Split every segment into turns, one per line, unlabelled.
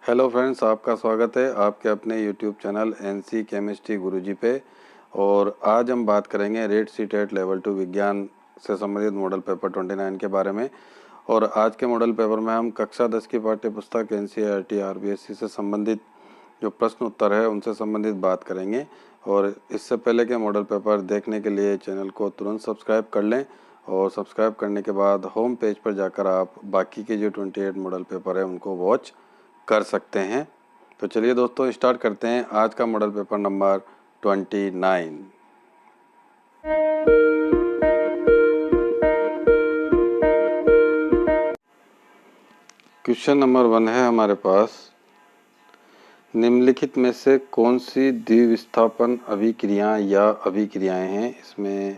Hello friends, आपका स्वागत है आपके अपने यूट्यूब चैनल एनसी केमिस्ट्री गुरुजी पे। और आज हम बात करेंगे रेट सीटेट लेवल 2 विज्ञान से संबंधित मॉडल पेपर 29 के बारे में। और आज के मॉडल पेपर में हम कक्षा 10 की पाठ्य पुस्तक एनसीईआरटी आरबीएससी से संबंधित जो प्रश्न उत्तर है उनसे संबंधित बात करेंगे। और इससे पहले के मॉडल पेपर देखने के लिए चैनल को तुरंत सब्सक्राइब कर लें, और सब्सक्राइब करने के बाद होम पेज पर जाकर आप बाकी के जो 28 मॉडल पेपर है उनको वॉच कर सकते हैं। तो चलिए दोस्तों, स्टार्ट करते हैं आज का model paper number 29। Question number 1 है हमारे पास, निम्नलिखित में से कौन सी द्विविस्थापन अभिक्रियाएं या अभिक्रियाएं हैं। इसमें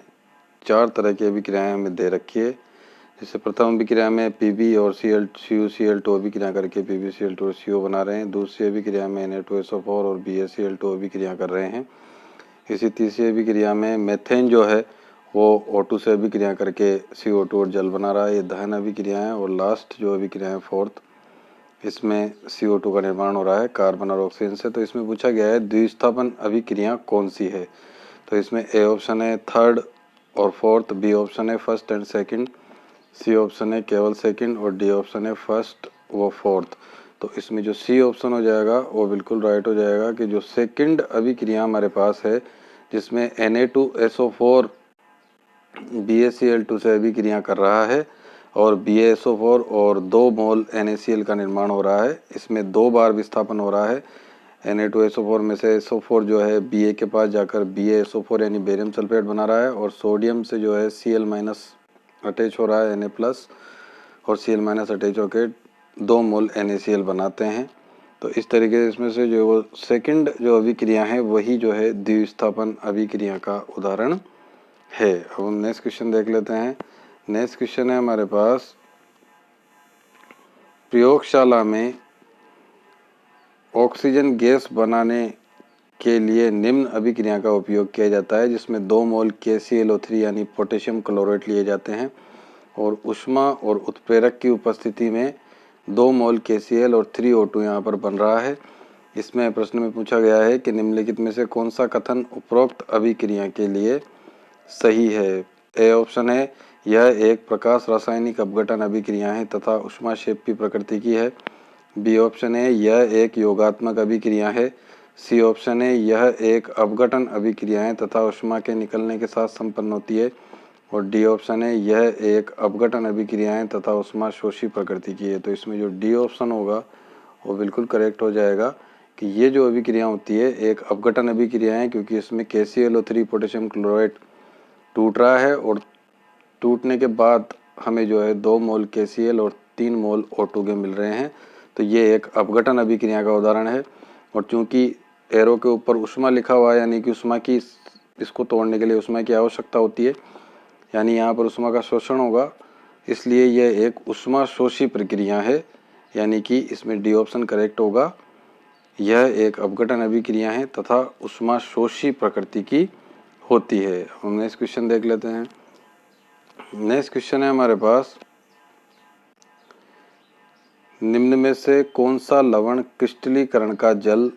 4 तरह की अभिक्रियाएं हमें दे रखी है। जैसे प्रथम अभिक्रिया में Pb और CuCl2 अभिक्रिया करके PbCl2 और CO बना रहे हैं। दूसरी अभिक्रिया में Na2SO4 और BaCl2 अभिक्रिया कर रहे हैं। इसी तीसरी अभिक्रिया में मेथेन जो है वो O2 से अभिक्रिया करके CO2 और जल बना रहा है। ये दहन अभिक्रिया है। और लास्ट जो अभिक्रिया है फोर्थ, इसमें CO2 का निर्माण हो रहा है कार्बन और ऑक्सीजन से। तो इसमें पूछा गया है द्विस्थापन अभिक्रिया कौन सी है। तो इसमें ए ऑप्शन है थर्ड और फोर्थ, बी ऑप्शन है first and second, C option है केवल सेकंड और डी ऑप्शन है फर्स्ट व फोर्थ। तो इसमें जो सी ऑप्शन हो जाएगा वो बिल्कुल राइट हो जाएगा कि जो सेकंड अभिक्रिया हमारे पास है जिसमें Na2SO4 BaCl2 से अभिक्रिया कर रहा है और BaSO4 और 2 मोल NaCl का निर्माण हो रहा है। इसमें 2 बार विस्थापन हो रहा है। Na2SO4 में से SO4 जो है Ba के पास जाकर BaSO4 यानी बेरियम सल्फेट बना रहा है और सोडियम से जो है Cl- अटैच हो रहा है Na+ और Cl- अटैच होकर 2 मोल NaCl बनाते हैं। तो इस तरीके से इसमें से जो वो सेकंड जो अभिक्रिया है वही जो है द्विविस्थापन अभिक्रिया का उदाहरण है। अब हम नेक्स्ट क्वेश्चन देख लेते हैं। नेक्स्ट क्वेश्चन है हमारे पास, प्रयोगशाला में ऑक्सीजन गैस बनाने के लिए निम्न अभिक्रिया का उपयोग किया जाता है जिसमें 2 मोल KClO3 यानी पोटेशियम क्लोराइड लिए जाते हैं और ऊष्मा और उत्प्रेरक की उपस्थिति में 2 मोल KCl और 3O2 यहाँ पर बन रहा है। इसमें प्रश्न में पूछा गया है कि निम्नलिखित में से कौन सा कथन उपरोक्त अभिक्रिया के लिए सही है। ए ऑप्शन है यह एक प्रकाश रासायनिक अपघटन अभिक्रिया है तथा ऊष्माक्षेपी प्रकृति की है। बी ऑप्शन है यह एक योगात्मक अभिक्रिया है। सी ऑप्शन है यह एक अपघटन अभिक्रिया है तथा ऊष्मा के निकलने के साथ संपन्न होती है। और डी ऑप्शन है यह एक अपघटन अभिक्रिया है तथा ऊष्मा शोषी प्रकृति की है। तो इसमें जो डी ऑप्शन होगा वो बिल्कुल करेक्ट हो जाएगा कि ये जो अभिक्रिया होती है एक अपघटन अभिक्रिया है, क्योंकि इसमें KClO3 पोटेशियम क्लोराइड टूट रहा है और टूटने के बाद हमें जो है 2 मोल KCl और 3 मोल O2 के मिल रहे हैं। तो ये एक अपघटन अभिक्रिया का उदाहरण है। और चूंकि एरो के ऊपर ऊष्मा लिखा हुआ है यानी कि ऊष्मा की इसको तोड़ने के लिए ऊष्मा की आवश्यकता होती है, यानी यहाँ पर ऊष्मा का शोषण होगा, इसलिए यह एक ऊष्मा शोषी प्रक्रिया है, यानी कि इसमें डी ऑप्शन करेक्ट होगा। यह एक अपघटन अभिक्रिया है तथा ऊष्मा शोषी प्रकृति की होती है। हम नेक्स्ट क्वेश्चन देख लेते हैं। नेक्स्ट क्वेश्चन है हमारे पास, निम्न में से कौन सा लवण क्रिस्टलीकरण का जल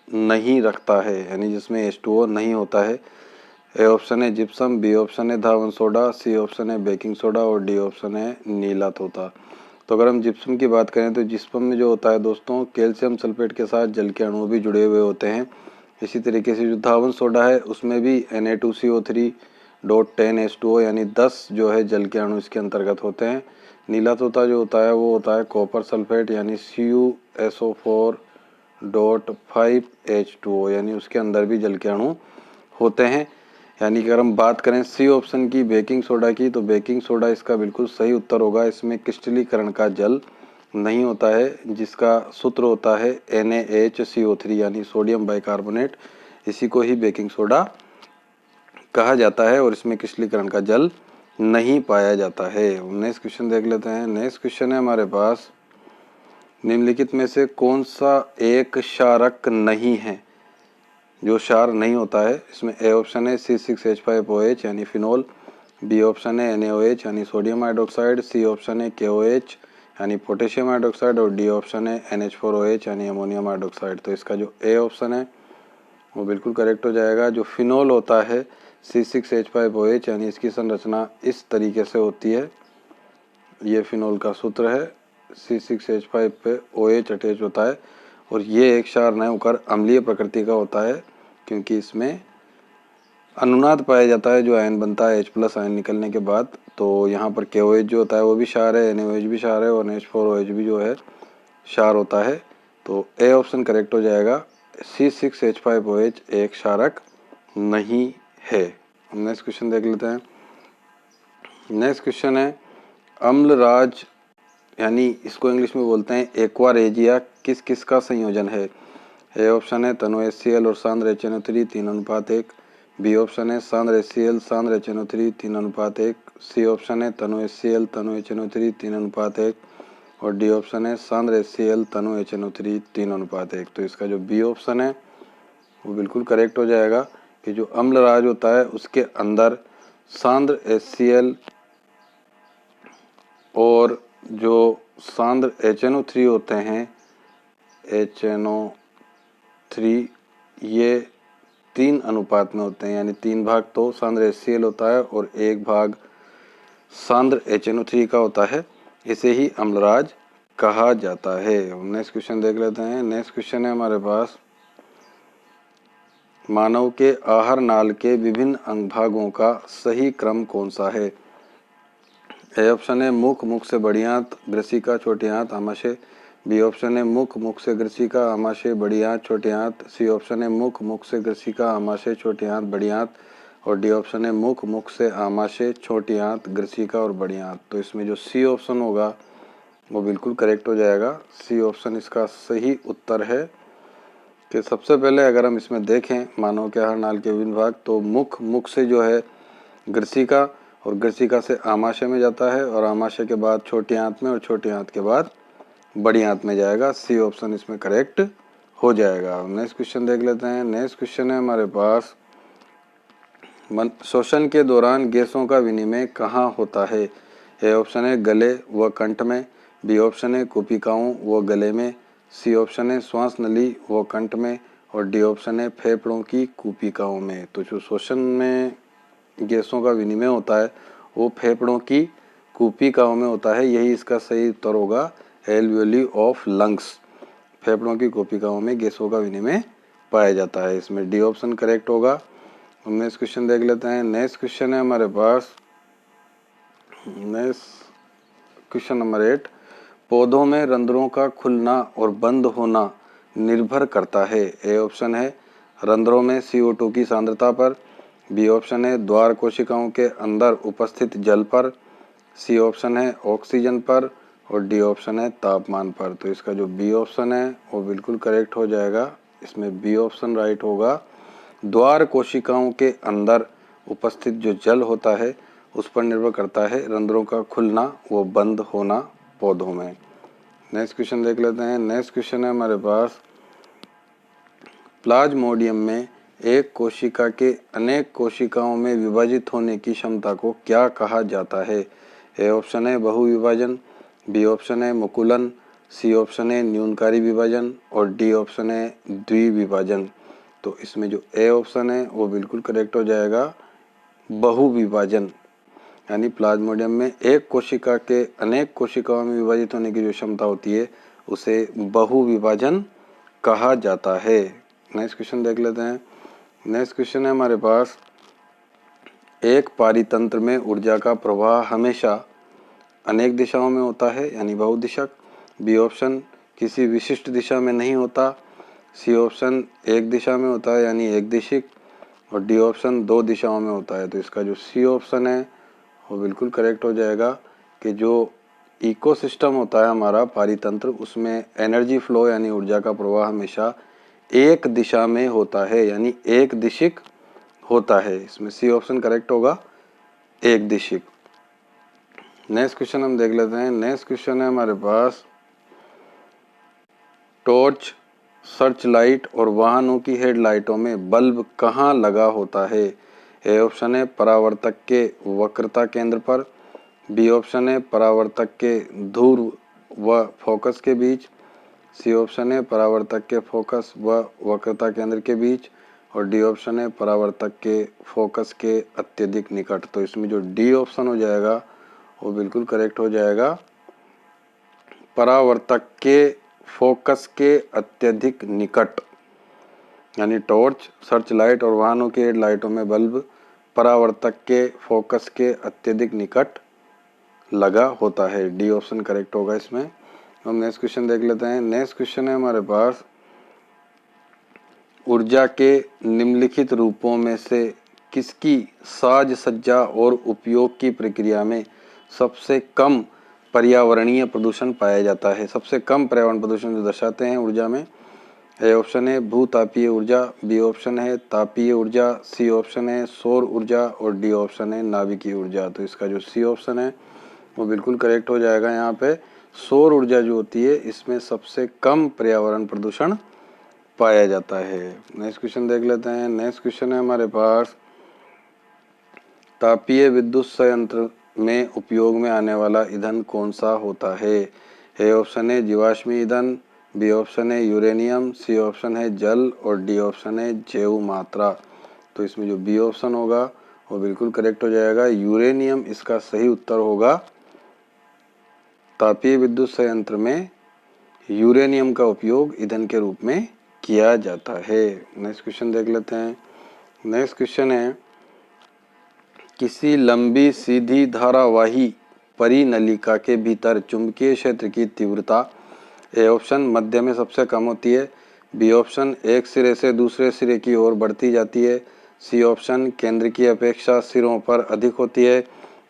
नहीं रखता है, यानी जिसमें H2O नहीं होता है। ए ऑप्शन है जिप्सम, बी ऑप्शन है धावन सोडा, सी ऑप्शन है बेकिंग सोडा और डी ऑप्शन है नीला तोता। तो अगर हम जिप्सम की बात करें तो जिप्सम में जो होता है दोस्तों, कैल्शियम सल्फेट के साथ जल के अणु भी जुड़े हुए होते हैं। इसी तरीके से जो धावन सोडा है उसमें भी Na2CO3.10H2O यानी 10 जो है जल के अणु इसके अंतर्गत होते हैं। नीला तोता जो होता है वो होता है कॉपर सल्फेट यानी CuSO4.5H2O यानी उसके अंदर भी जल के अणु होते हैं। यानी कि अगर हम बात करें सी ऑप्शन की बेकिंग सोडा की, तो बेकिंग सोडा इसका बिल्कुल सही उत्तर होगा। इसमें क्रिस्टलीकरण का जल नहीं होता है, जिसका सूत्र होता है NaHCO3 यानी सोडियम बाइकार्बोनेट। इसी को ही बेकिंग सोडा कहा जाता है और इसमें क्रिस्टलीकरण का जल नहीं पाया जाता है। नेक्स्ट क्वेश्चन देख लेते हैं। नेक्स्ट क्वेश्चन है हमारे पास, निम्नलिखित में से कौन सा एक क्षारक नहीं है, जो क्षार नहीं होता है। इसमें ए ऑप्शन है C6H5OH यानी फिनोल, बी ऑप्शन है NaOH यानी सोडियम हाइड्रोक्साइड, सी ऑप्शन है KOH यानी पोटेशियम हाइड्रोक्साइड, और डी ऑप्शन है NH4OH यानी अमोनियम हाइड्रोक्साइड। तो इसका जो ए ऑप्शन है वो बिल्कुल करेक्ट हो जाएगा। जो फिनोल होता है C6H5OH यानी इसकी संरचना इस तरीके से होती है। ये फिनोल का सूत्र है, C6H5 पे OH अटैच होता है और ये एक क्षार न होकर अम्लीय प्रकृति का होता है, क्योंकि इसमें अनुनाद पाया जाता है जो आयन बनता है H+ आयन निकलने के बाद। तो यहाँ पर KOH जो होता है वो भी क्षार है, NaOH भी क्षार है और NH4OH भी जो है क्षार होता है। तो ए ऑप्शन करेक्ट हो जाएगा। C6H5OH एक क्षारक नहीं है। हम नेक्स्ट क्वेश्चन देख लेते हैं। नेक्स्ट क्वेश्चन है अम्लराज यानी इसको इंग्लिश में बोलते हैं एक्वारेजिया किस किस का संयोजन है। ए ऑप्शन है तनु HCl और सांद्र HNO3 3:1। बी ऑप्शन है सांद्र HCl सांद्र HNO3 3:1। सी ऑप्शन है तनु HCl तनु HNO3 3:1 और डी ऑप्शन है सांद्र HCl तनु HNO3 3:1। तो इसका जो बी ऑप्शन है वो बिल्कुल करेक्ट हो जाएगा कि जो अम्लराज होता है उसके अंदर सांद्र HCl और जो सांद्र HNO3 होते हैं HNO3 ये 3 अनुपात में होते हैं, यानी 3 भाग तो सांद्र HCl होता है और 1 भाग सांद्र HNO3 का होता है। इसे ही अम्लराज कहा जाता है। नेक्स्ट क्वेश्चन देख लेते हैं। नेक्स्ट क्वेश्चन है हमारे पास मानव के आहार नाल के विभिन्न अंग भागों का सही क्रम कौन सा है। ए ऑप्शन है मुख, मुख से बड़ी आंत, ग्रसिका, छोटी आंत, आमाशय। बी ऑप्शन है मुख, मुख से ग्रसिका, आमाशय, बड़ी आंत, छोटी आंत। सी ऑप्शन है मुख, मुख से ग्रसिका, आमाशय, छोटी आंत, बड़ी आंत और डी ऑप्शन है मुख, मुख से आमाशय, छोटी आंत, ग्रसिका और बड़ी आंत। तो इसमें जो सी ऑप्शन होगा वो बिल्कुल करेक्ट हो जाएगा। सी ऑप्शन इसका सही उत्तर है कि सबसे पहले अगर हम इसमें देखें मानव के आहार नाल के विभिन्न भाग, तो मुख, मुख से जो है ग्रसिका और ग्रसिका से आमाशय में जाता है और आमाशय के बाद छोटी आंत में और छोटी आंत के बाद बड़ी आंत में जाएगा। सी ऑप्शन इसमें करेक्ट हो जाएगा। नेक्स्ट क्वेश्चन देख लेते हैं। नेक्स्ट क्वेश्चन है हमारे पास श्वसन के दौरान गैसों का विनिमय कहाँ होता है। ए ऑप्शन है गले व कंठ में। बी ऑप्शन है कुपिकाओं व गले में। सी ऑप्शन है श्वास नली व कंठ में और डी ऑप्शन है फेफड़ों की कुपिकाओं में। तो जो श्वसन में गैसों का विनिमय होता है वो फेफड़ों की कुपिकाओं में होता है। यही इसका सही उत्तर होगा, एल्वियोली ऑफ लंग्स। फेफड़ों की कुपिकाओं में गैसों का विनिमय पाया जाता है। इसमें डी ऑप्शन करेक्ट होगा। हम नेक्स्ट क्वेश्चन देख लेते हैं। नेक्स्ट क्वेश्चन है हमारे पास नेक्स्ट क्वेश्चन नंबर 8। पौधों में रंध्रों का खुलना और बंद होना निर्भर करता है। ए ऑप्शन है रंध्रों में CO2 की सांद्रता पर। बी ऑप्शन है द्वार कोशिकाओं के अंदर उपस्थित जल पर। सी ऑप्शन है ऑक्सीजन पर और डी ऑप्शन है तापमान पर। तो इसका जो बी ऑप्शन है वो बिल्कुल करेक्ट हो जाएगा। इसमें बी ऑप्शन राइट होगा। द्वार कोशिकाओं के अंदर उपस्थित जो जल होता है उस पर निर्भर करता है रंध्रों का खुलना व बंद होना पौधों में। नेक्स्ट क्वेश्चन देख लेते हैं। नेक्स्ट क्वेश्चन है हमारे पास प्लाज्मोडियम में एक कोशिका के अनेक कोशिकाओं में विभाजित होने की क्षमता को क्या कहा जाता है। ए ऑप्शन है बहुविभाजन। बी ऑप्शन है मुकुलन। सी ऑप्शन है न्यूनकारी विभाजन और डी ऑप्शन है द्विविभाजन। तो इसमें जो ए ऑप्शन है वो बिल्कुल करेक्ट हो जाएगा, बहुविभाजन। यानी प्लाज्मोडियम में एक कोशिका के अनेक कोशिकाओं में विभाजित होने की जो क्षमता होती है उसे बहुविभाजन कहा जाता है। नेक्स्ट क्वेश्चन देख लेते हैं। नेक्स्ट क्वेश्चन है हमारे पास एक पारितंत्र में ऊर्जा का प्रवाह हमेशा अनेक दिशाओं में होता है यानी बहुदिशक। बी ऑप्शन किसी विशिष्ट दिशा में नहीं होता। सी ऑप्शन एक दिशा में होता है यानी एक दिशिक और डी ऑप्शन 2 दिशाओं में होता है। तो इसका जो सी ऑप्शन है वो बिल्कुल करेक्ट हो जाएगा कि जो इकोसिस्टम होता है हमारा पारितंत्र उसमें एनर्जी फ्लो यानी ऊर्जा का प्रवाह हमेशा एक दिशा में होता है यानी एक दिशिक होता है। इसमें सी ऑप्शन करेक्ट होगा, एक दिशिक। नेक्स्ट क्वेश्चन हम देख लेते हैं। नेक्स्ट क्वेश्चन है हमारे पास टॉर्च, सर्च लाइट और वाहनों की हेडलाइटों में बल्ब कहाँ लगा होता है। ए ऑप्शन है परावर्तक के वक्रता केंद्र पर। बी ऑप्शन है परावर्तक के ध्रुव व फोकस के बीच, सी ऑप्शन है परावर्तक के फोकस व वक्रता केंद्र के बीच, और डी ऑप्शन है परावर्तक के फोकस के अत्यधिक निकट। तो इसमें जो डी ऑप्शन हो जाएगा वो बिल्कुल करेक्ट हो जाएगा, परावर्तक के फोकस के अत्यधिक निकट। यानी टॉर्च, सर्च लाइट और वाहनों के हेडलाइटों में बल्ब परावर्तक के फोकस के अत्यधिक निकट लगा होता है। डी ऑप्शन करेक्ट होगा इसमें। हम नेक्स्ट क्वेश्चन देख लेते हैं। नेक्स्ट क्वेश्चन है हमारे पास, ऊर्जा के निम्नलिखित रूपों में से किसकी साज सज्जा और उपयोग की प्रक्रिया में सबसे कम पर्यावरणीय प्रदूषण पाया जाता है। सबसे कम पर्यावरण प्रदूषण जो दर्शाते हैं ऊर्जा में, ए ऑप्शन है भूतापीय ऊर्जा, बी ऑप्शन है तापीय ऊर्जा, सी ऑप्शन है सौर ऊर्जा और डी ऑप्शन है नाभिकीय ऊर्जा। तो इसका जो सी ऑप्शन है वो बिल्कुल करेक्ट हो जाएगा। यहाँ पे सौर ऊर्जा जो होती है इसमें सबसे कम पर्यावरण प्रदूषण पाया जाता है। नेक्स्ट क्वेश्चन देख लेते हैं। नेक्स्ट क्वेश्चन है हमारे पास, तापीय विद्युत संयंत्र में उपयोग में आने वाला ईंधन कौन सा होता है। ए ऑप्शन है जीवाश्मी ईंधन, बी ऑप्शन है यूरेनियम, सी ऑप्शन है जल और डी ऑप्शन है जैव मात्रा। तो इसमें जो बी ऑप्शन होगा वो बिल्कुल करेक्ट हो जाएगा, यूरेनियम इसका सही उत्तर होगा। तापीय विद्युत संयंत्र में यूरेनियम का उपयोग ईंधन के रूप में किया जाता है। नेक्स्ट क्वेश्चन देख लेते हैं। नेक्स्ट क्वेश्चन है, किसी लंबी सीधी धारावाही परिनलिका के भीतर चुंबकीय क्षेत्र की तीव्रता, ए ऑप्शन मध्य में सबसे कम होती है, बी ऑप्शन एक सिरे से दूसरे सिरे की ओर बढ़ती जाती है, सी ऑप्शन केंद्र की अपेक्षा सिरों पर अधिक होती है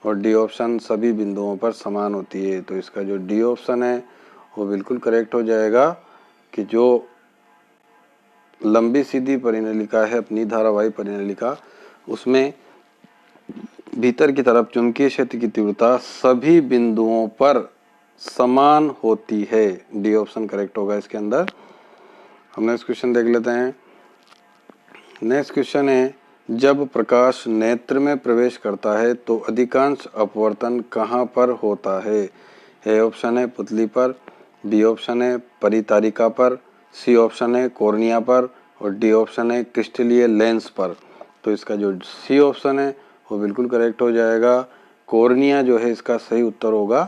और डी ऑप्शन सभी बिंदुओं पर समान होती है। तो इसका जो डी ऑप्शन है वो बिल्कुल करेक्ट हो जाएगा कि जो लंबी सीधी परिनलिका है अपनी धारावाही परिनलिका, उसमें भीतर की तरफ चुंबकीय क्षेत्र की तीव्रता सभी बिंदुओं पर समान होती है। डी ऑप्शन करेक्ट होगा इसके अंदर। हम नेक्स्ट क्वेश्चन देख लेते हैं। नेक्स्ट क्वेश्चन है, जब प्रकाश नेत्र में प्रवेश करता है तो अधिकांश अपवर्तन कहाँ पर होता है। ए ऑप्शन है पुतली पर, बी ऑप्शन है परितारिका पर, सी ऑप्शन है कॉर्निया पर और डी ऑप्शन है क्रिस्टलीय लेंस पर। तो इसका जो सी ऑप्शन है वो बिल्कुल करेक्ट हो जाएगा। कॉर्निया जो है इसका सही उत्तर होगा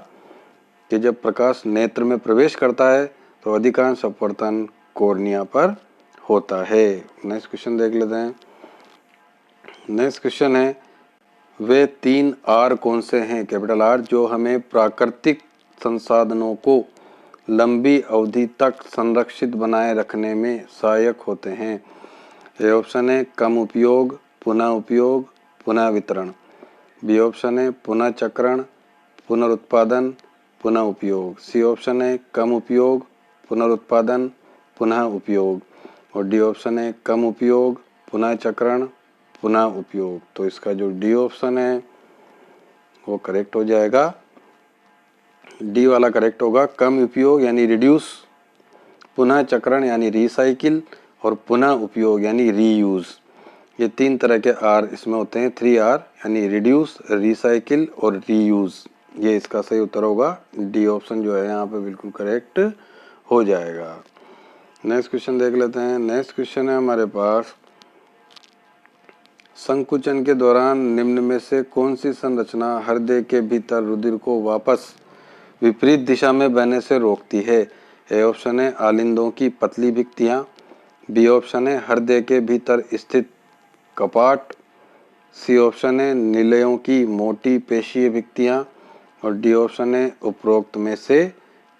कि जब प्रकाश नेत्र में प्रवेश करता है तो अधिकांश अपवर्तन कॉर्निया पर होता है। नेक्स्ट क्वेश्चन देख लेते हैं। नेक्स्ट क्वेश्चन है, वे 3 आर कौन से हैं, कैपिटल आर, जो हमें प्राकृतिक संसाधनों को लंबी अवधि तक संरक्षित बनाए रखने में सहायक होते हैं। ए ऑप्शन है कम उपयोग, पुनः वितरण, बी ऑप्शन है पुनः चक्रण, पुनरुत्पादन, पुनः उपयोग, सी ऑप्शन है कम उपयोग, पुनरुत्पादन, पुनः उपयोग और डी ऑप्शन है कम उपयोग, पुनः चक्रण, पुनः उपयोग। तो इसका जो डी ऑप्शन है वो करेक्ट हो जाएगा। डी वाला करेक्ट होगा, कम उपयोग यानी रिड्यूस, पुनः चक्रण यानी रिसाइकिल और पुनः उपयोग यानी रीयूज। ये 3 तरह के आर इसमें होते हैं, 3 आर यानी रिड्यूस, रिसाइकिल और रीयूज। ये इसका सही उत्तर होगा। डी ऑप्शन जो है यहाँ पे बिल्कुल करेक्ट हो जाएगा। नेक्स्ट क्वेश्चन देख लेते हैं। नेक्स्ट क्वेश्चन है हमारे पास, संकुचन के दौरान निम्न में से कौन सी संरचना हृदय के भीतर रुधिर को वापस विपरीत दिशा में बहने से रोकती है। ए ऑप्शन है आलिंदों की पतली भित्तियां, बी ऑप्शन है हृदय के भीतर स्थित कपाट, सी ऑप्शन है निलयों की मोटी पेशीय भित्तियां और डी ऑप्शन है उपरोक्त में से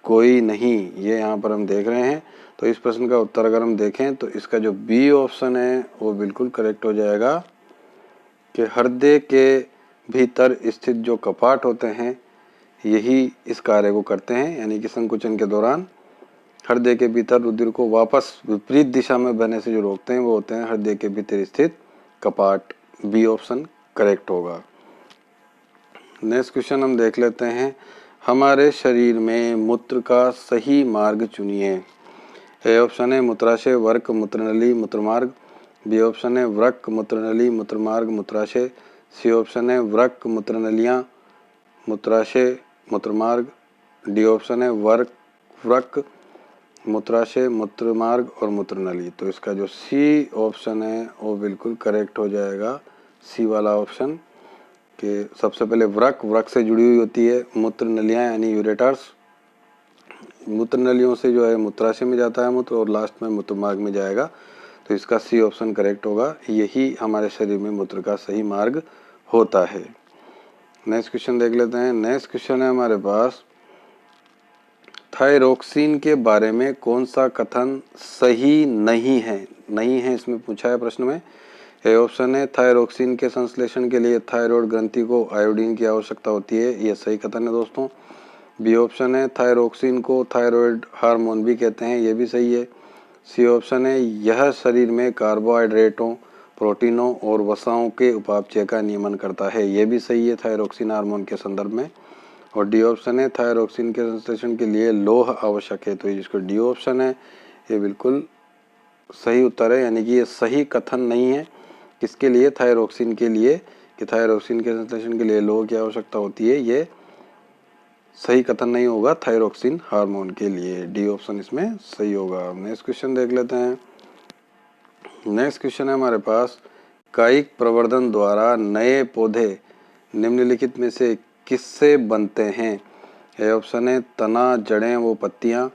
कोई नहीं। ये यहाँ पर हम देख रहे हैं। तो इस प्रश्न का उत्तर अगर हम देखें तो इसका जो बी ऑप्शन है वो बिल्कुल करेक्ट हो जाएगा कि हृदय के भीतर स्थित जो कपाट होते हैं यही इस कार्य को करते हैं, यानी कि संकुचन के दौरान हृदय के भीतर रुधिर को वापस विपरीत दिशा में बहने से जो रोकते हैं वो होते हैं हृदय के भीतर स्थित कपाट। बी ऑप्शन करेक्ट होगा। नेक्स्ट क्वेश्चन हम देख लेते हैं, हमारे शरीर में मूत्र का सही मार्ग चुनिए। ए ऑप्शन है मूत्राशय, वर्क, मूत्रनली, मूत्रमार्ग, बी ऑप्शन है वृक्क, मूत्रनली, मूत्रमार्ग, मूत्राशय, सी ऑप्शन है वृक्क, मूत्रनलियाँ, मूत्राशय, मूत्रमार्ग, डी ऑप्शन है वृक, मूत्राशय, मूत्रमार्ग और मूत्रनली। तो इसका जो सी ऑप्शन है वो बिल्कुल करेक्ट हो जाएगा, सी वाला ऑप्शन, कि सबसे पहले वृक से जुड़ी हुई होती है मूत्र नलियाँ यानी यूरेटर्स, मूत्र नलियों से जो है मूत्राशय में जाता है मूत्र और लास्ट में मूत्रमार्ग में जाएगा। तो इसका सी ऑप्शन करेक्ट होगा, यही हमारे शरीर में मूत्र का सही मार्ग होता है। नेक्स्ट क्वेश्चन देख लेते हैं। नेक्स्ट क्वेश्चन है हमारे पास, थायरोक्सिन के बारे में कौन सा कथन सही नहीं है? नहीं है इसमें पूछा है प्रश्न में। ए ऑप्शन है थायरोक्सिन के संश्लेषण के लिए थायराइड ग्रंथि को आयोडीन की आवश्यकता होती है, यह सही कथन है दोस्तों। बी ऑप्शन है थायरोक्सिन को थायराइड हार्मोन भी कहते हैं, यह भी सही है। सी ऑप्शन है यह शरीर में कार्बोहाइड्रेटों, प्रोटीनों और वसाओं के उपापचय का नियमन करता है, यह भी सही है थायरोक्सिन हार्मोन के संदर्भ में। और डी ऑप्शन है थायरोक्सिन के संश्लेषण के लिए लौह आवश्यक है, तो जिसको डी ऑप्शन है ये बिल्कुल सही उत्तर है, यानी कि ये सही कथन नहीं है। किसके लिए? थायरोक्सिन के लिए, कि थायरोक्सिन के संश्लेषण के लिए लौह की आवश्यकता होती है, ये सही कथन नहीं होगा थायरोक्सिन हार्मोन के लिए। डी ऑप्शन इसमें सही होगा। नेक्स्ट क्वेश्चन देख लेते हैं। नेक्स्ट क्वेश्चन है हमारे पास, कायिक प्रवर्धन द्वारा नए पौधे निम्नलिखित में से किससे बनते हैं? ए ऑप्शन है तना, जड़ें व पत्तियां।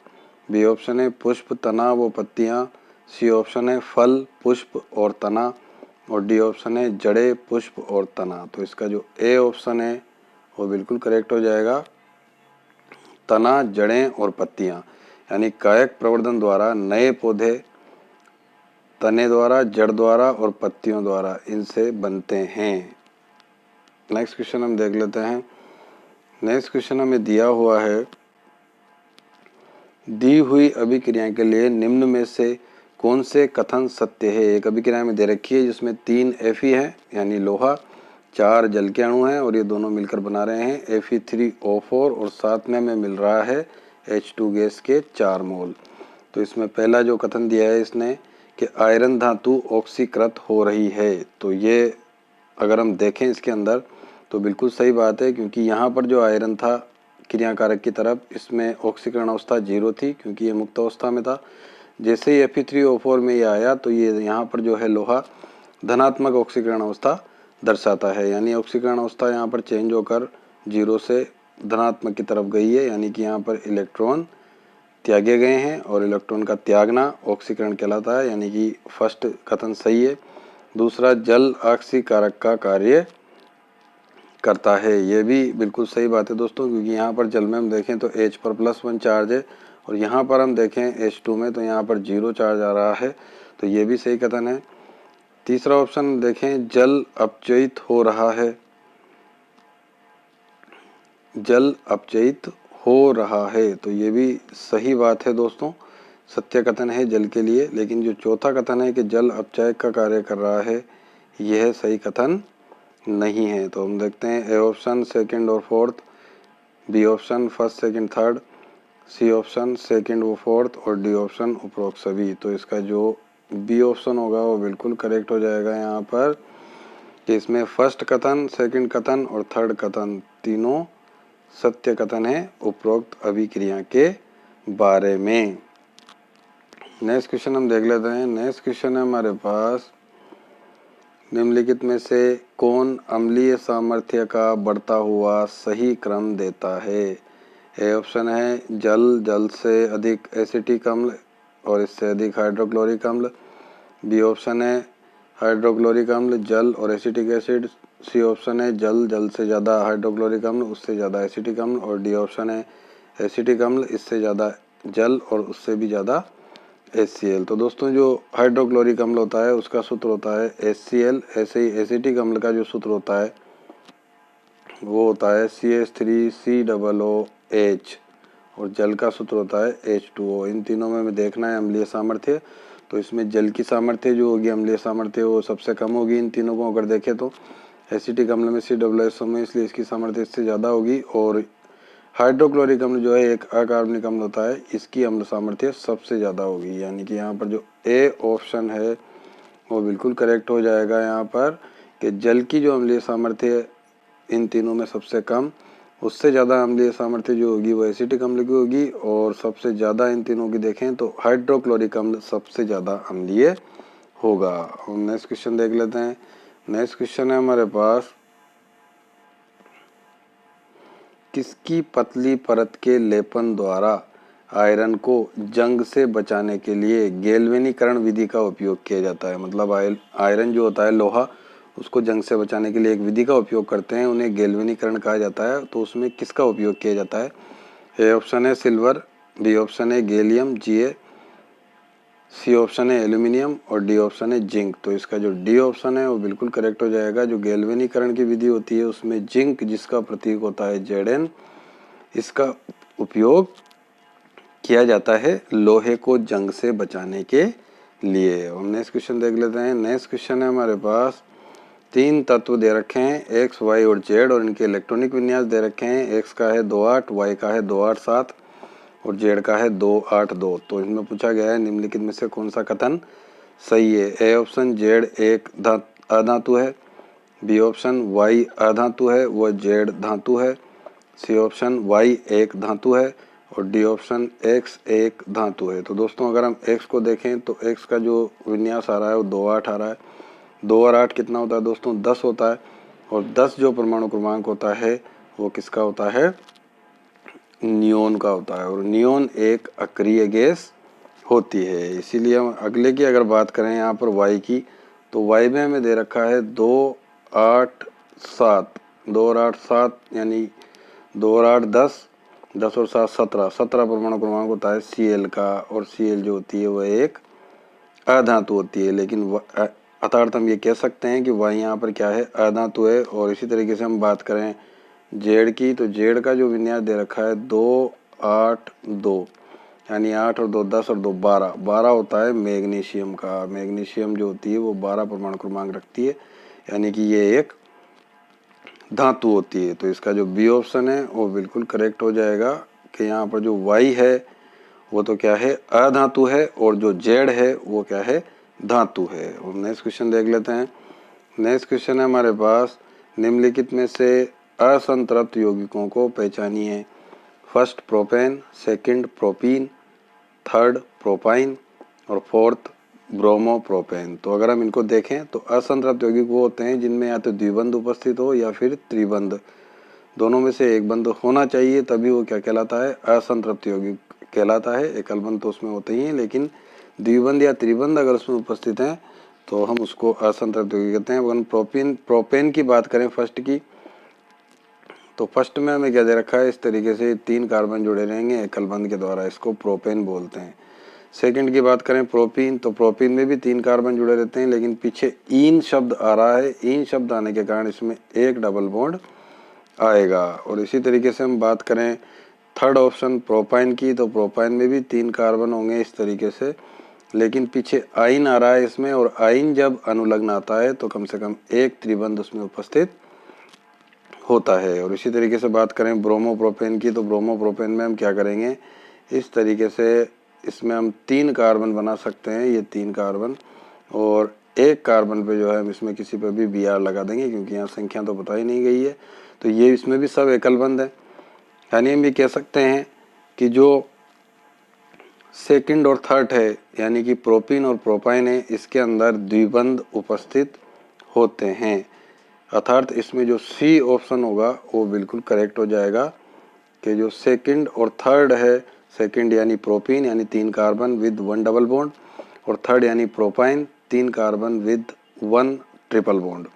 बी ऑप्शन है पुष्प, तना व पत्तियां। सी ऑप्शन है फल, पुष्प और तना। और डी ऑप्शन है जड़ें, पुष्प और तना। तो इसका जो ए ऑप्शन है वो बिल्कुल करेक्ट हो जाएगा, तना, जड़ें और पत्तियां। यानी कायिक प्रवर्धन द्वारा नए पौधे तने द्वारा, जड़ द्वारा और पत्तियों द्वारा इनसे बनते हैं। नेक्स्ट क्वेश्चन हम देख लेते हैं। नेक्स्ट क्वेश्चन हमें दिया हुआ है, दी हुई अभिक्रिया के लिए निम्न में से कौन से कथन सत्य है? एक अभिक्रिया में दे रखी है जिसमें 3 Fe है यानी लोहा, 4 जल के अणु हैं और ये दोनों मिलकर बना रहे हैं Fe3O4 और साथ में हमें मिल रहा है H2 गैस के 4 मोल। तो इसमें पहला जो कथन दिया है इसने कि आयरन धातु ऑक्सीकृत हो रही है, तो ये अगर हम देखें इसके अंदर तो बिल्कुल सही बात है, क्योंकि यहाँ पर जो आयरन था क्रियाकारक की तरफ, इसमें ऑक्सीकरण अवस्था 0 थी क्योंकि ये मुक्त अवस्था में था। जैसे ही Fe3O4 में ये आया तो ये यहाँ पर जो है लोहा धनात्मक ऑक्सीकरण अवस्था दर्शाता है, यानी ऑक्सीकरण अवस्था यहाँ पर चेंज होकर 0 से धनात्मक की तरफ गई है, यानी कि यहाँ पर इलेक्ट्रॉन त्यागे गए हैं और इलेक्ट्रॉन का त्यागना ऑक्सीकरण कहलाता है, यानी कि फर्स्ट कथन सही है। दूसरा, जल ऑक्सीकारक का कार्य करता है, ये भी बिल्कुल सही बात है दोस्तों, क्योंकि यहाँ पर जल में हम देखें तो H पर +1 चार्ज है और यहाँ पर हम देखें H2 में तो यहाँ पर 0 चार्ज आ रहा है, तो ये भी सही कथन है। तीसरा ऑप्शन देखें, जल अपचयित हो रहा है, जल अपचयित हो रहा है, तो ये भी सही बात है दोस्तों, सत्य कथन है जल के लिए। लेकिन जो चौथा कथन है कि जल अपचयक का कार्य कर रहा है, यह सही कथन नहीं है। तो हम देखते हैं ए ऑप्शन सेकंड और fourth, B option first second third, C option second व फोर्थ और डी ऑप्शन उपरोक्त सभी। तो इसका जो बी ऑप्शन होगा वो बिल्कुल करेक्ट हो जाएगा यहाँ पर, कि इसमें फर्स्ट कथन, सेकंड कथन और थर्ड कथन तीनों सत्य कथन है उपरोक्त अभिक्रिया के बारे में। नेक्स्ट क्वेश्चन हम देख लेते हैं। नेक्स्ट क्वेश्चन है हमारे पास, निम्नलिखित में से कौन अम्लीय सामर्थ्य का बढ़ता हुआ सही क्रम देता है? ए ऑप्शन है जल, जल से अधिक एसिटिक अम्ल और इससे अधिक हाइड्रोक्लोरिक अम्ल। बी ऑप्शन है हाइड्रोक्लोरिक अम्ल, जल और एसिटिक एसिड। सी ऑप्शन है जल, जल से ज़्यादा हाइड्रोक्लोरिक अम्ल, उससे ज़्यादा एसिटिक अम्ल। और डी ऑप्शन है एसिटिक अम्ल, इससे ज़्यादा जल और उससे भी ज़्यादा HCl। तो दोस्तों जो हाइड्रोक्लोरिक अम्ल होता है उसका सूत्र होता है HCl, ऐसे ही एसिटिक अम्ल का जो सूत्र होता है वो होता है CH3COOH और जल का सूत्र होता है H2O। इन तीनों में हमें देखना है अम्लीय सामर्थ्य, तो इसमें जल की सामर्थ्य जो होगी, अम्लीय सामर्थ्य, वो सबसे कम होगी इन तीनों को अगर देखें तो। एसिटिक अम्ल में COOH में, इसलिए इसकी सामर्थ्य इससे ज़्यादा होगी। और हाइड्रोक्लोरिक अम्ल जो है एक अकार्बनिक अम्ल होता है, इसकी अम्ल सामर्थ्य सबसे ज़्यादा होगी, यानी कि यहाँ पर जो ए ऑप्शन है वो बिल्कुल करेक्ट हो जाएगा यहाँ पर, कि जल की जो अम्लीय सामर्थ्य इन तीनों में सबसे कम उससे ज़्यादा अम्लीय सामर्थ्य जो होगी वो एसिटिक अम्ल की होगी, और सबसे ज़्यादा इन तीनों की देखें तो हाइड्रोक्लोरिक अम्ल सबसे ज़्यादा अम्लीय होगा। और नेक्स्ट क्वेश्चन देख लेते हैं। नेक्स्ट क्वेश्चन है हमारे पास, किसकी पतली परत के लेपन द्वारा आयरन को जंग से बचाने के लिए गैल्वेनीकरण विधि का उपयोग किया जाता है। मतलब आयरन जो होता है लोहा, उसको जंग से बचाने के लिए एक विधि का उपयोग करते हैं, उन्हें गैल्वेनीकरण कहा जाता है। तो उसमें किसका उपयोग किया जाता है? ए ऑप्शन है सिल्वर, बी ऑप्शन है गैलियम जी, सी ऑप्शन है एल्यूमिनियम और डी ऑप्शन है जिंक। तो इसका जो डी ऑप्शन है वो बिल्कुल करेक्ट हो जाएगा। जो गैल्वेनीकरण की विधि होती है उसमें जिंक, जिसका प्रतीक होता है Zn, इसका उपयोग किया जाता है लोहे को जंग से बचाने के लिए। और नेक्स्ट क्वेश्चन देख लेते हैं। नेक्स्ट क्वेश्चन है हमारे पास, 3 तत्व दे रखे हैं एक्स, वाई और जेड, और इनके इलेक्ट्रॉनिक विन्यास दे रखे हैं। एक्स का है 28, वाई का है 287 और जेड का है 282। तो इसमें पूछा गया है निम्नलिखित में से कौन सा कथन सही है? ए ऑप्शन जेड एक अधातु है, बी ऑप्शन वाई अधातु है व जेड धातु है, सी ऑप्शन वाई एक धातु है और डी ऑप्शन एक्स एक धातु है। तो दोस्तों अगर हम एक्स को देखें तो एक्स का जो विन्यास आ रहा है वो 28 आ रहा है। 2 और 8 कितना होता है दोस्तों? 10 होता है। और 10 जो परमाणु क्रमांक होता है वो किसका होता है? नियोन का होता है। और नियोन एक अक्रिय गैस होती है। इसीलिए हम अगले की अगर बात करें यहाँ पर वाई की, तो वाई में हमें दे रखा है 2 8 7, 2 और 8 7 यानी 2 और 8 10, 10 और 7 17, 17 परमाणु क्रमांक होता है Cl का। और Cl जो होती है वह एक अधातु होती है। लेकिन अर्थात हम ये कह सकते हैं कि वाई यहाँ पर क्या है? अधातु है। और इसी तरीके से हम बात करें जेड की, तो जेड का जो विन्यास दे रखा है 2 8 2 यानी 8 और 2 10 और 2 12, 12 होता है मैग्नीशियम का। मैग्नीशियम जो होती है वो 12 परमाणु क्रमांक रखती है, यानी कि ये एक धातु होती है। तो इसका जो बी ऑप्शन है वो बिल्कुल करेक्ट हो जाएगा कि यहाँ पर जो वाई है वो तो क्या है? अधातु है, और जो जेड है वो क्या है? धातु है। और नेक्स्ट क्वेश्चन देख लेते हैं। नेक्स्ट क्वेश्चन है हमारे पास, निम्नलिखित में से असंतृप्त यौगिकों को पहचानिए। First propane, second propene, third propyne और फोर्थ ब्रोमोप्रोपेन। तो अगर हम इनको देखें तो असंतृप्त यौगिक वो होते हैं जिनमें या तो द्विबंध उपस्थित हो या फिर त्रिबंध, दोनों में से एक बंध होना चाहिए, तभी वो क्या कहलाता है? असंतृप्त यौगिक कहलाता है। एकल बंध तो उसमें होते ही हैं, लेकिन द्विबंध या त्रिबंध अगर उसमें उपस्थित हैं तो हम उसको असंतृप्त यौगिक कहते हैं। अगर हम प्रोपेन की बात करें फर्स्ट की, तो फर्स्ट में हमें क्या दे रखा है? इस तरीके से 3 कार्बन जुड़े रहेंगे एकल बंध के द्वारा, इसको प्रोपेन बोलते हैं। सेकंड की बात करें प्रोपीन, तो प्रोपीन में भी 3 कार्बन जुड़े रहते हैं, लेकिन पीछे ईन शब्द आ रहा है। ईन शब्द आने के कारण इसमें एक डबल बॉन्ड आएगा। और इसी तरीके से हम बात करें थर्ड ऑप्शन प्रोपाइन की, तो प्रोपाइन में भी 3 कार्बन होंगे इस तरीके से, लेकिन पीछे आइन आ रहा है इसमें, और आइन जब अनुलग्न आता है तो कम से कम एक त्रिबंध उसमें उपस्थित होता है। और इसी तरीके से बात करें ब्रोमोप्रोपेन की, तो ब्रोमोप्रोपेन में हम क्या करेंगे? इस तरीके से इसमें हम 3 कार्बन बना सकते हैं, ये 3 कार्बन, और एक कार्बन पे जो है हम इसमें किसी पे भी Br लगा देंगे, क्योंकि यहाँ संख्या तो बताई नहीं गई है। तो ये इसमें भी सब एकल बंध है। यानी हम ये कह सकते हैं कि जो सेकंड और थर्ड है, यानी कि प्रोपीन और प्रोपाइन है, इसके अंदर द्विबंध उपस्थित होते हैं। अर्थात इसमें जो सी ऑप्शन होगा वो बिल्कुल करेक्ट हो जाएगा कि जो सेकंड और थर्ड है, सेकंड यानी प्रोपीन यानी 3 कार्बन विद 1 डबल बॉन्ड, और थर्ड यानी propyne 3 carbon with 1 triple bond.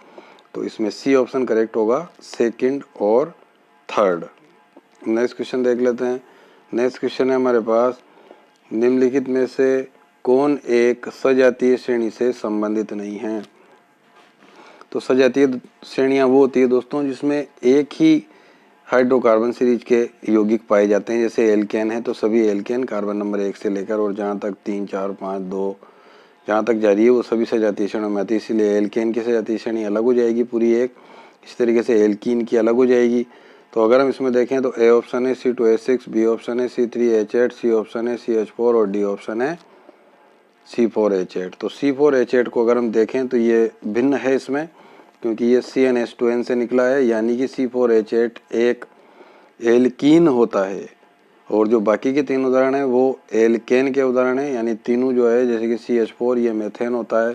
तो इसमें सी ऑप्शन करेक्ट होगा, सेकंड और थर्ड। नेक्स्ट क्वेश्चन देख लेते हैं। नेक्स्ट क्वेश्चन है हमारे पास, निम्नलिखित में से कौन एक सजातीय श्रेणी से संबंधित नहीं है? तो सजातीय श्रेणियां वो होती है दोस्तों जिसमें एक ही हाइड्रोकार्बन सीरीज के यौगिक पाए जाते हैं। जैसे एल्केन है तो सभी एल्केन कार्बन नंबर 1 से लेकर और जहाँ तक 3 4 5 2 जहाँ तक जा रही है वो सभी सजातीय श्रेणियों में आती है। इसीलिए एल्केन की सजातीय श्रेणी अलग हो जाएगी पूरी एक। इस तरीके से एल्कीन की अलग हो जाएगी। तो अगर हम इसमें देखें तो ए ऑप्शन है C2H6, बी ऑप्शन है C3H8, सी ऑप्शन है CH4 और डी ऑप्शन है C4H8। तो C4H8 को अगर हम देखें तो ये भिन्न है इसमें, क्योंकि ये CnH2n से निकला है, यानी कि C4H8 एक एल्कीन होता है। और जो बाकी के 3 उदाहरण हैं वो एल्केन के उदाहरण हैं, यानी तीनों जो है जैसे कि CH4 ये मेथेन होता है,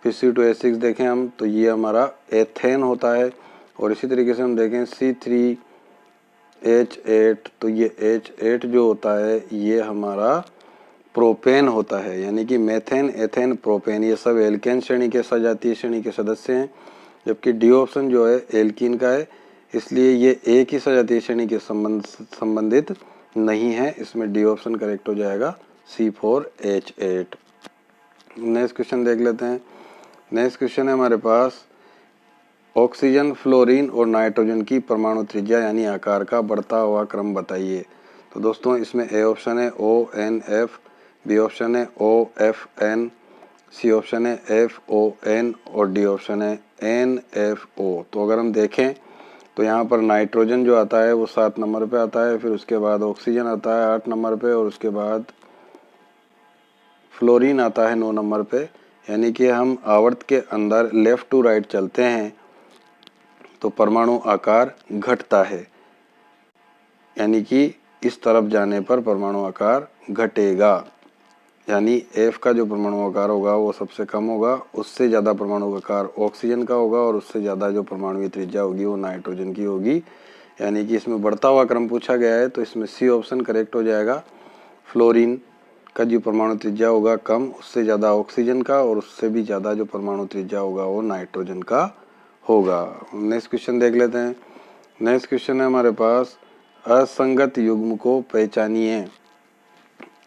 फिर C2H6 देखें हम तो ये हमारा एथेन होता है, और इसी तरीके से हम देखें C3H8 तो ये H8 जो होता है ये हमारा प्रोपेन होता है, यानी कि मेथेन, एथेन, प्रोपेन ये सब एल्केन श्रेणी के सजातीय श्रेणी के सदस्य हैं, जबकि डी ऑप्शन जो है एल्कीन का है, इसलिए ये एक ही सजातीय श्रेणी के संबंधित नहीं है। इसमें डी ऑप्शन करेक्ट हो जाएगा C4H8। नेक्स्ट क्वेश्चन देख लेते हैं। नेक्स्ट क्वेश्चन है हमारे पास, ऑक्सीजन, फ्लोरीन और नाइट्रोजन की परमाणु त्रिज्या यानी आकार का बढ़ता हुआ क्रम बताइए। तो दोस्तों इसमें ए ऑप्शन है ONF, बी ऑप्शन है OFN, सी ऑप्शन है FON और डी ऑप्शन है NFO। तो अगर हम देखें तो यहाँ पर नाइट्रोजन जो आता है वो 7 नंबर पे आता है, फिर उसके बाद ऑक्सीजन आता है 8 नंबर पे, और उसके बाद फ्लोरीन आता है 9 नंबर पे। यानी कि हम आवर्त के अंदर लेफ़्ट टू राइट चलते हैं तो परमाणु आकार घटता है, यानी कि इस तरफ जाने पर परमाणु आकार घटेगा, यानी F का जो परमाणु आकार होगा वो सबसे कम होगा, उससे ज़्यादा परमाणु आकार ऑक्सीजन का होगा, और उससे ज़्यादा जो परमाणु की त्रिज्या होगी वो नाइट्रोजन की होगी। यानी कि इसमें बढ़ता हुआ क्रम पूछा गया है तो इसमें सी ऑप्शन करेक्ट हो जाएगा। फ्लोरीन का जो परमाणु त्रिज्या होगा कम, उससे ज़्यादा ऑक्सीजन का, और उससे भी ज़्यादा जो परमाणु त्रिज्या होगा वो नाइट्रोजन का होगा। नेक्स्ट क्वेश्चन देख लेते हैं। नेक्स्ट क्वेश्चन है हमारे पास, असंगत युग्म को पहचानिए।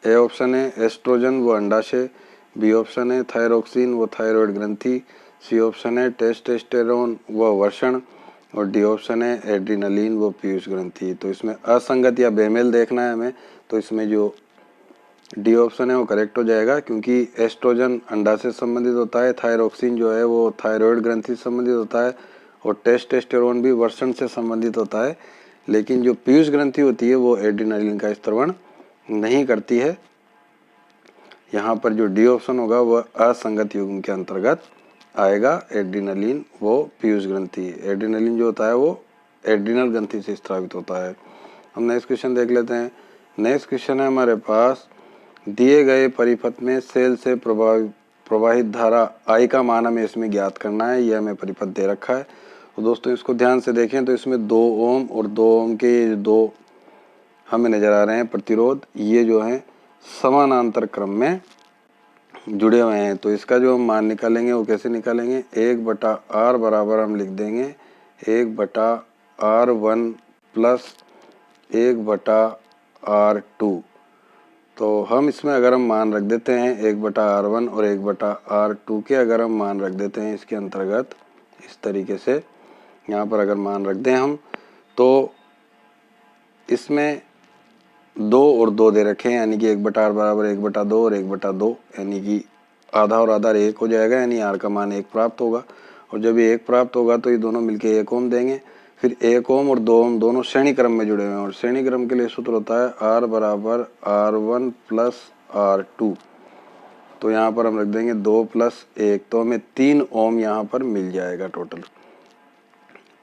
ए ऑप्शन है एस्ट्रोजन वो अंडाशय, बी ऑप्शन है थायरोक्सिन वो थायराइड ग्रंथि, सी ऑप्शन है टेस्टोस्टेरोन वो वृषण, और डी ऑप्शन है एड्रिनलिन वो पीयूष ग्रंथि। तो इसमें असंगत या बेमेल देखना है हमें, तो इसमें जो डी ऑप्शन है वो करेक्ट हो जाएगा, क्योंकि एस्ट्रोजन अंडाशय से संबंधित होता है, थायरोक्सिन जो है वो थायराइड ग्रंथि से संबंधित होता है, और टेस्टोस्टेरोन भी वृषण से संबंधित होता है, लेकिन जो पीयूष ग्रंथि होती है वो एड्रिनलिन का स्त्रवण नहीं करती है। यहाँ पर जो डी ऑप्शन होगा वह असंगत युग्म के अंतर्गत आएगा। एड्रिनलिन वो पीयूष ग्रंथि, एड्रिनलिन जो होता है वो एड्रिनल ग्रंथि से स्रावित होता है। हम नेक्स्ट क्वेश्चन देख लेते हैं। नेक्स्ट क्वेश्चन है हमारे पास, दिए गए परिपथ में सेल से प्रवाहित धारा I का मान हमें इसमें ज्ञात करना है। यह हमें परिपथ दे रखा है, तो दोस्तों इसको ध्यान से देखें तो इसमें 2 ओम और 2 ओम के 2 हमें नज़र आ रहे हैं प्रतिरोध, ये जो हैं समानांतर क्रम में जुड़े हुए हैं। तो इसका जो हम मान निकालेंगे वो कैसे निकालेंगे, 1/r बराबर हम लिख देंगे 1/r1 प्लस 1/r2। तो हम इसमें अगर हम मान रख देते हैं 1/r1 और 1/r2 के अगर हम मान रख देते हैं इसके अंतर्गत इस तरीके से, यहाँ पर अगर मान रख दें हम, तो इसमें 2 और 2 दे रखे हैं, यानी कि 1/r बराबर 1/2 और 1/2, यानी कि आधा और आधा 1 हो जाएगा, यानी r का मान 1 प्राप्त होगा। और जब ये 1 प्राप्त होगा तो ये दोनों मिलके 1 ओम देंगे। फिर 1 ओम और 2 ओम दोनों श्रेणी क्रम में जुड़े हुए हैं, और श्रेणी क्रम के लिए सूत्र होता है r बराबर r1 प्लस r2। तो यहाँ पर हम रख देंगे 2 प्लस 1, तो हमें 3 ओम यहाँ पर मिल जाएगा टोटल।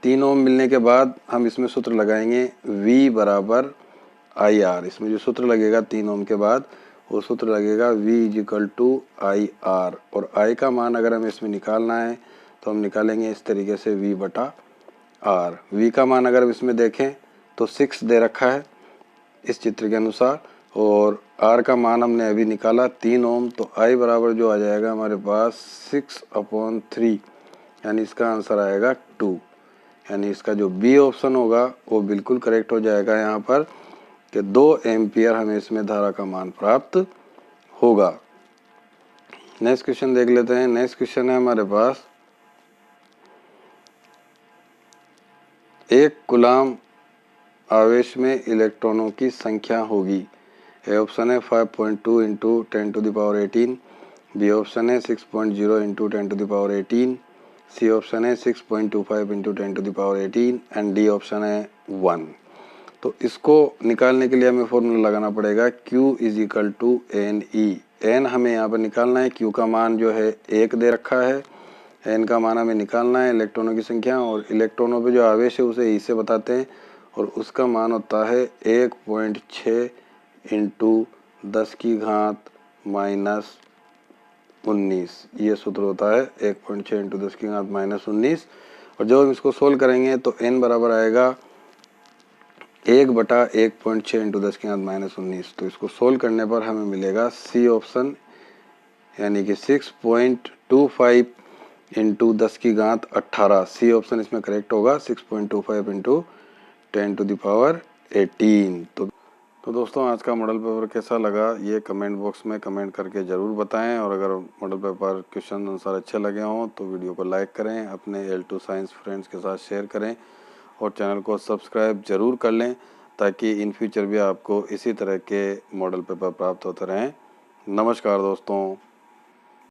3 ओम मिलने के बाद हम इसमें सूत्र लगाएंगे V बराबर IR। इसमें जो सूत्र लगेगा 3 ओम के बाद वो सूत्र लगेगा V = IR, और I का मान अगर हमें इसमें निकालना है तो हम निकालेंगे इस तरीके से V/R। V का मान अगर हम इसमें देखें तो 6 दे रखा है इस चित्र के अनुसार, और R का मान हमने अभी निकाला 3 ओम, तो I बराबर जो आ जाएगा हमारे पास 6/3, यानी इसका आंसर आएगा 2। यानी इसका जो बी ऑप्शन होगा वो बिल्कुल करेक्ट हो जाएगा यहाँ पर, कि 2 एम्पियर हमें इसमें धारा का मान प्राप्त होगा। नेक्स्ट क्वेश्चन देख लेते हैं। नेक्स्ट क्वेश्चन है हमारे पास, 1 कूलाम आवेश में इलेक्ट्रॉनों की संख्या होगी। ए ऑप्शन है 5.2 × 10⁻18, बी ऑप्शन है 6.0 × 10⁻18, सी ऑप्शन है 6.25 × 10⁻18 एंड डी ऑप्शन है 1। तो इसको निकालने के लिए हमें फॉर्मूला लगाना पड़ेगा Q = NE। N हमें यहाँ पर निकालना है, Q का मान जो है 1 दे रखा है, N का मान हमें निकालना है इलेक्ट्रॉनों की संख्या, और इलेक्ट्रॉनों पे जो आवेश है उसे E से बताते हैं, और उसका मान होता है 1.6 इंटू 10 की घात -19। ये सूत्र होता है 1.6 इंटू 10 की घात -19। और जब हम इसको सोल्व करेंगे तो n बराबर आएगा 1/1.6 इंटू 10 की घात -19। तो इसको सोल्व करने पर हमें मिलेगा सी ऑप्शन, यानी कि 6.25 इंटू 10 की घात 18। सी ऑप्शन इसमें करेक्ट होगा, 6.25 इंटू 10⁻18। तो दोस्तों, आज का मॉडल पेपर कैसा लगा ये कमेंट बॉक्स में कमेंट करके ज़रूर बताएं। और अगर मॉडल पेपर क्वेश्चन आंसर अच्छे लगे हों तो वीडियो को लाइक करें, अपने L2 साइंस फ्रेंड्स के साथ शेयर करें और चैनल को सब्सक्राइब ज़रूर कर लें, ताकि इन फ्यूचर भी आपको इसी तरह के मॉडल पेपर प्राप्त होते रहें। नमस्कार दोस्तों।